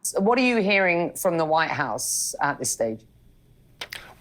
So what are you hearing from the White House at this stage?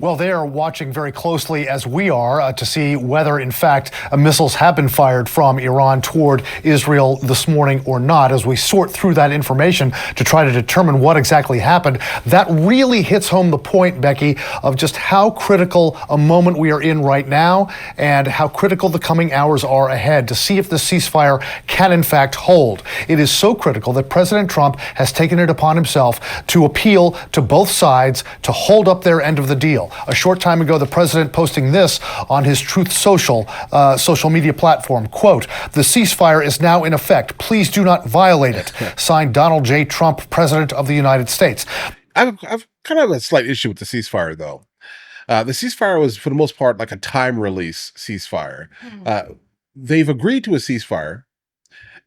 Well, they are watching very closely, as we are, to see whether, in fact, missiles have been fired from Iran toward Israel this morning or not. As we sort through that information to try to determine what exactly happened, that really hits home the point, Becky, of just how critical a moment we are in right now and how critical the coming hours are ahead to see if the ceasefire can, in fact, hold. It is so critical that President Trump has taken it upon himself to appeal to both sides to hold up their end of the deal. A short time ago, the president posting this on his Truth Social social media platform, quote, "The ceasefire is now in effect. Please do not violate it." Signed, Donald J. Trump, President of the United States. I've kind of a slight issue with the ceasefire, though. The ceasefire was, for the most part, like a time release ceasefire. They've agreed to a ceasefire,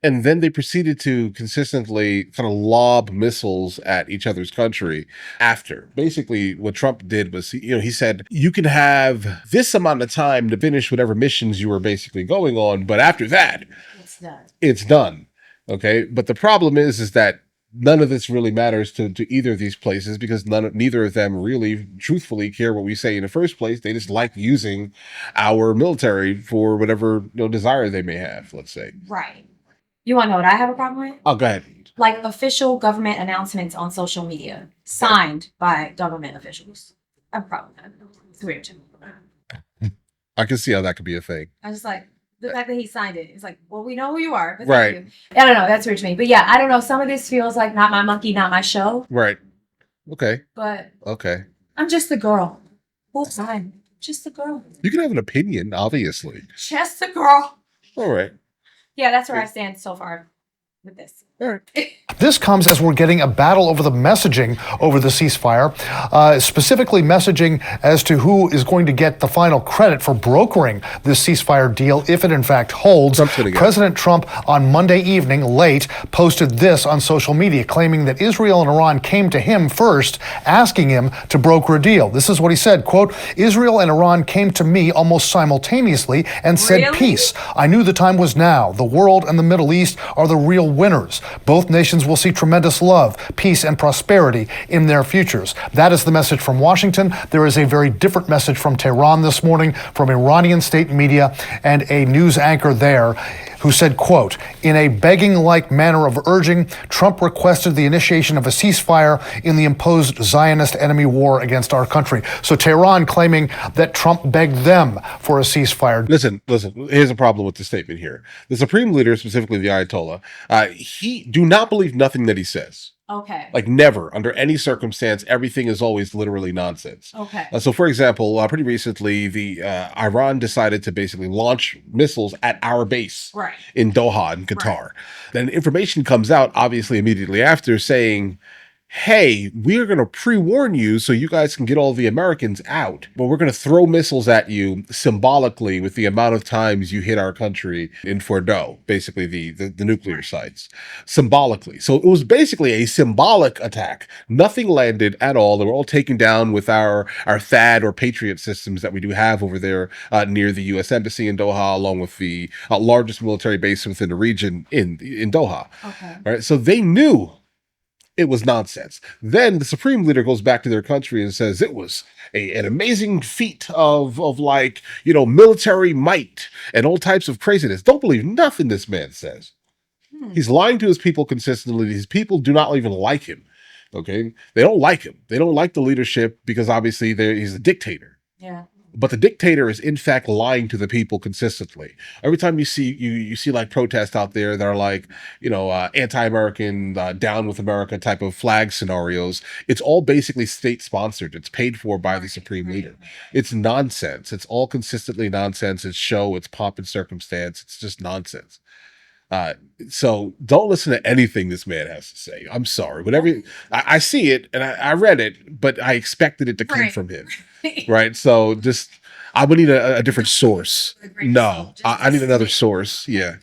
and then they proceeded to consistently kind of lob missiles at each other's country after. Basically, what Trump did was, he said, you can have this amount of time to finish whatever missions you were basically going on, but after that, it's done. Okay? But the problem is that none of this really matters to either of these places because neither of them really truthfully care what we say in the first place. They just like using our military for whatever desire they may have, let's say. Right. You want to know what I have a problem with? Oh, go ahead. Like official government announcements on social media signed by government officials. I have a problem with that. It's weird to me. I can see how that could be a thing. I just like the fact that he signed it. It's like, well, we know who you are. But right. Thank you. I don't know. That's weird to me. But yeah, I don't know. Some of this feels like not my monkey, not my show. Right. Okay. But okay. I'm just the girl. Full time. Just the girl. You can have an opinion, obviously. Just the girl. All right. Yeah, that's where I stand so far with this. All right. This comes as we're getting a battle over the messaging over the ceasefire, specifically messaging as to who is going to get the final credit for brokering this ceasefire deal if it in fact holds. President Trump on Monday evening late posted this on social media claiming that Israel and Iran came to him first asking him to broker a deal. This is what he said, quote, "Israel and Iran came to me almost simultaneously and said peace. I knew the time was now. The world and the Middle East are the real winners. Both nations will see tremendous love, peace, and prosperity in their futures." That is the message from Washington. There is a very different message from Tehran this morning from Iranian state media and a news anchor there who said, quote, "In a begging-like manner of urging, Trump requested the initiation of a ceasefire in the imposed Zionist enemy war against our country." So Tehran claiming that Trump begged them for a ceasefire. Listen, here's a problem with the statement here. The Supreme Leader, specifically the Ayatollah, he do not believe nothing that he says. Okay. Like never, under any circumstance, everything is always literally nonsense. Okay. So, for example, pretty recently, Iran decided to basically launch missiles at our base in Doha, in Qatar. Right. Then information comes out, obviously, immediately after saying, hey, we're going to pre-warn you so you guys can get all the Americans out, but we're going to throw missiles at you symbolically with the amount of times you hit our country in Fordo, basically the nuclear sites, symbolically. So it was basically a symbolic attack. Nothing landed at all. They were all taken down with our THAAD or Patriot systems that we do have over there near the U.S. Embassy in Doha, along with the largest military base within the region in Doha. Okay. All right, so they knew it was nonsense. Then the Supreme Leader goes back to their country and says it was an amazing feat of military might and all types of craziness. Don't believe nothing this man says. He's lying to his people consistently. His people do not even like him. Okay? They don't like him. They don't like the leadership because obviously he's a dictator. Yeah. But the dictator is in fact lying to the people consistently. Every time you see like protests out there that are like, anti-American, down with America type of flag scenarios, it's all basically state sponsored. It's paid for by the Supreme Leader. It's nonsense. It's all consistently nonsense. It's show, it's pomp and circumstance. It's just nonsense. So don't listen to anything this man has to say. I'm sorry. Whatever I see it and I read it, but I expected it to come from him. Right. So I would need a different source. No, I need another source. Yeah.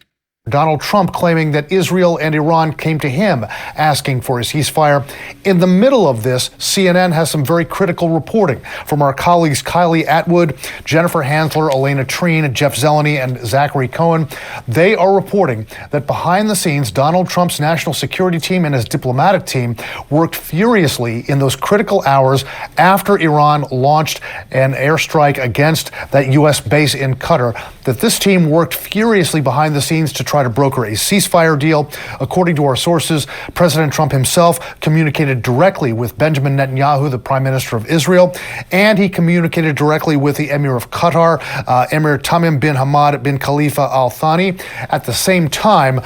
Donald Trump claiming that Israel and Iran came to him asking for a ceasefire. In the middle of this, CNN has some very critical reporting from our colleagues Kylie Atwood, Jennifer Hansler, Elena Treen, Jeff Zeleny, and Zachary Cohen. They are reporting that behind the scenes, Donald Trump's national security team and his diplomatic team worked furiously in those critical hours after Iran launched an airstrike against that U.S. base in Qatar, that this team worked furiously behind the scenes to try to broker a ceasefire deal. According to our sources, President Trump himself communicated directly with Benjamin Netanyahu, the Prime Minister of Israel, and he communicated directly with the Emir of Qatar, Emir Tamim bin Hamad bin Khalifa Al Thani. At the same time,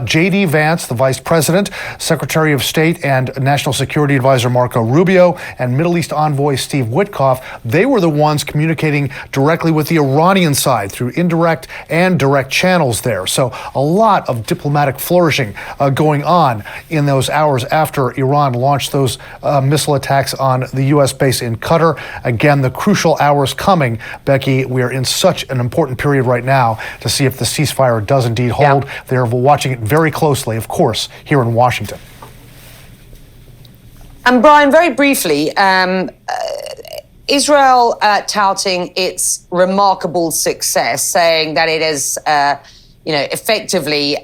J.D. Vance, the Vice President, Secretary of State, and National Security Advisor Marco Rubio, and Middle East Envoy Steve Witkoff, they were the ones communicating directly with the Iranian side through indirect and direct channels there. So a lot of diplomatic flourishing going on in those hours after Iran launched those missile attacks on the U.S. base in Qatar. Again, the crucial hours coming, Becky. We are in such an important period right now to see if the ceasefire does indeed hold. Yeah. They're watching it very closely, of course, here in Washington. And Brian, very briefly, Israel touting its remarkable success, saying that it has, effectively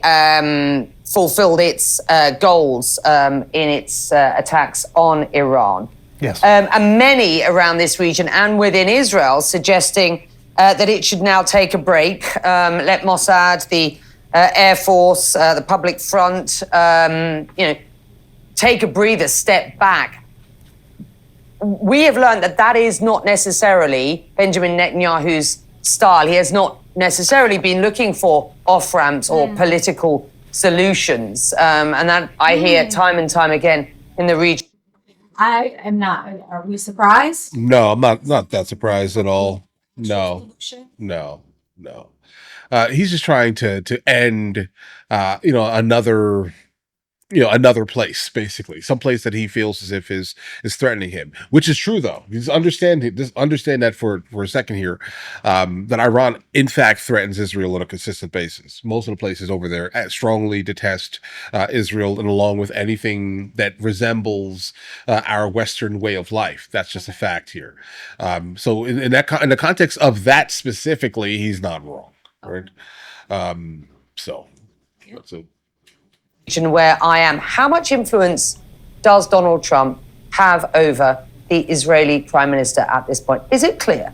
fulfilled its goals in its attacks on Iran. Yes. And many around this region and within Israel suggesting that it should now take a break, let Mossad, the Air Force, the Public Front, take a breather, step back. We have learned that that is not necessarily Benjamin Netanyahu's style. He has not necessarily been looking for off-ramps or political solutions. And that I hear time and time again in the region. I am not. Are we surprised? No, I'm not that surprised at all. No. He's just trying to end, another place, basically, some place that he feels as if is threatening him, which is true though. Just understand that for a second here, that Iran in fact threatens Israel on a consistent basis. Most of the places over there strongly detest Israel, and along with anything that resembles our Western way of life. That's just a fact here. So in the context of that specifically, he's not wrong, right? So where I am, how much influence does Donald Trump have over the Israeli Prime Minister at this point? Is it clear?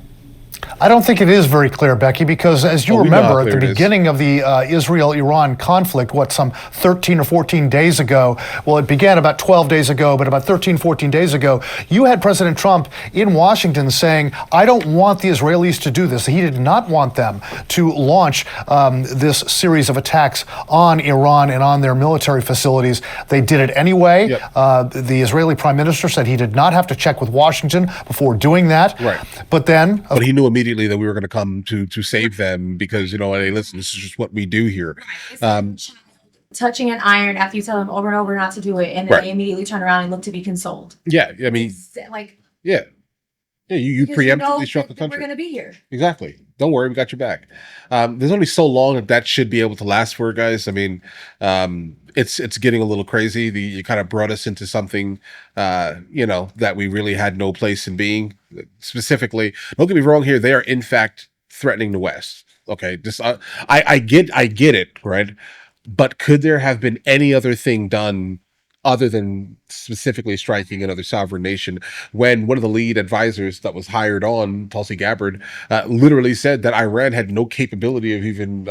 I don't think it is very clear, Becky, because as you remember, at the beginning of the Israel-Iran conflict, some 13 or 14 days ago, well, it began about 12 days ago, but about 13, 14 days ago, you had President Trump in Washington saying, I don't want the Israelis to do this. He did not want them to launch this series of attacks on Iran and on their military facilities. They did it anyway. Yep. The Israeli Prime Minister said he did not have to check with Washington before doing that. Right. But he knew immediately that we were going to come to save them because, hey, listen, this is just what we do here. Touching an iron after you tell them over and over not to do it, and then they immediately turn around and look to be consoled. Yeah, I mean, you preemptively struck the country. We're going to be here. Exactly. Don't worry, we got your back. There's only so long that should be able to last for, guys. I mean, it's getting a little crazy. You kind of brought us into something, that we really had no place in being. Specifically, don't get me wrong here. They are in fact threatening the West. Okay, I get it, right? But could there have been any other thing done other than specifically striking another sovereign nation, when one of the lead advisors that was hired on, Tulsi Gabbard, literally said that Iran had no capability of even,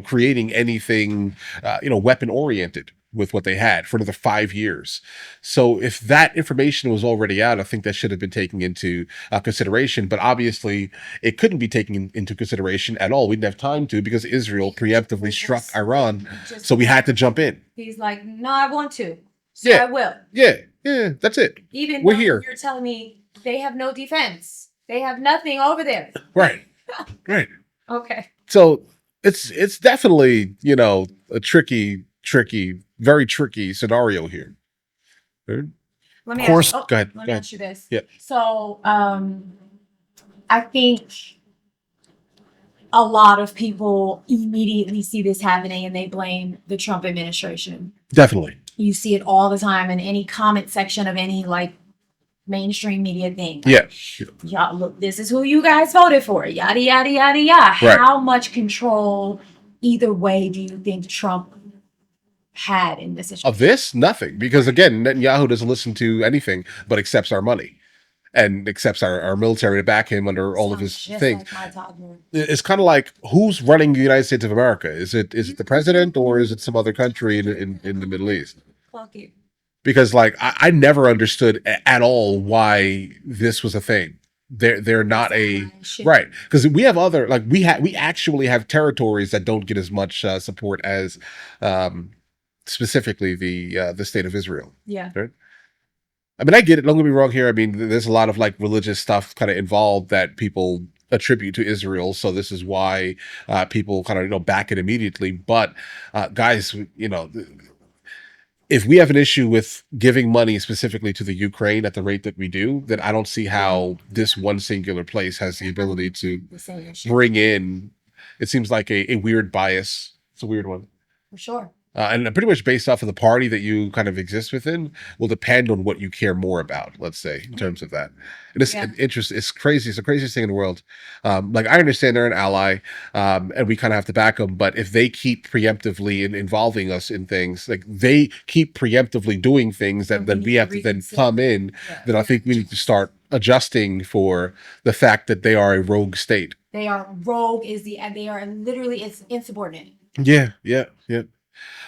creating anything, weapon-oriented with what they had for another 5 years. So if that information was already out, I think that should have been taken into consideration. But obviously, it couldn't be taken into consideration at all. We didn't have time to, because Israel preemptively struck Iran. So we had to jump in. He's like, no, I want to. So I will. Yeah, that's it. Even we're though here. You're telling me they have no defense. They have nothing over there. Right. Okay. So it's definitely, a tricky, very tricky scenario here. Let me go ahead. Let me ask you this. Yeah. So I think a lot of people immediately see this happening and they blame the Trump administration. Definitely. You see it all the time in any comment section of any like mainstream media thing. Yeah. Y'all, look, this is who you guys voted for. Yada, yada, yada, yada. Right. How much control either way do you think Trump had in this situation? Of this? Nothing. Because again, Netanyahu doesn't listen to anything but accepts our money and accepts our military to back him under all of his Just things. like my toddler. It's kind of like, who's running the United States of America? Is it the president, or is it some other country in the Middle East? Fuck it. Because like I never understood at all why this was a thing. They're not a right, because we have other, like we actually have territories that don't get as much support as specifically the state of Israel. Yeah. Right? I mean, I get it. Don't get me wrong here. I mean, there's a lot of like religious stuff kind of involved that people attribute to Israel. So this is why people kind of, back it immediately. But guys, if we have an issue with giving money specifically to the Ukraine at the rate that we do, then I don't see how this one singular place has the ability to bring in, it seems like a weird bias. It's a weird one. For sure. And pretty much based off of the party that you kind of exist within will depend on what you care more about, let's say, in terms of that. And it's interesting. It's crazy. It's the craziest thing in the world. Like, I understand they're an ally, and we kind of have to back them. But if they keep preemptively involving us in things, like they keep preemptively doing things that then we have to then come in, then I think we need to start adjusting for the fact that they are a rogue state. They are rogue they are literally, it's insubordinate. Yeah.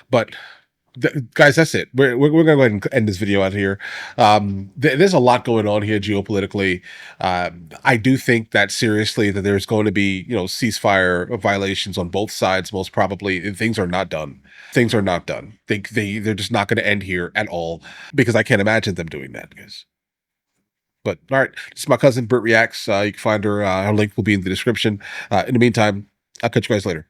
But guys, that's it. We're going to go ahead and end this video out here. There's a lot going on here geopolitically. I do think that seriously that there's going to be, ceasefire violations on both sides, most probably. Things are not done. Things are not done. They're just not going to end here at all, because I can't imagine them doing that, guys. But all right, this is my cousin Britt Reacts. You can find her. Her link will be in the description. In the meantime, I'll catch you guys later.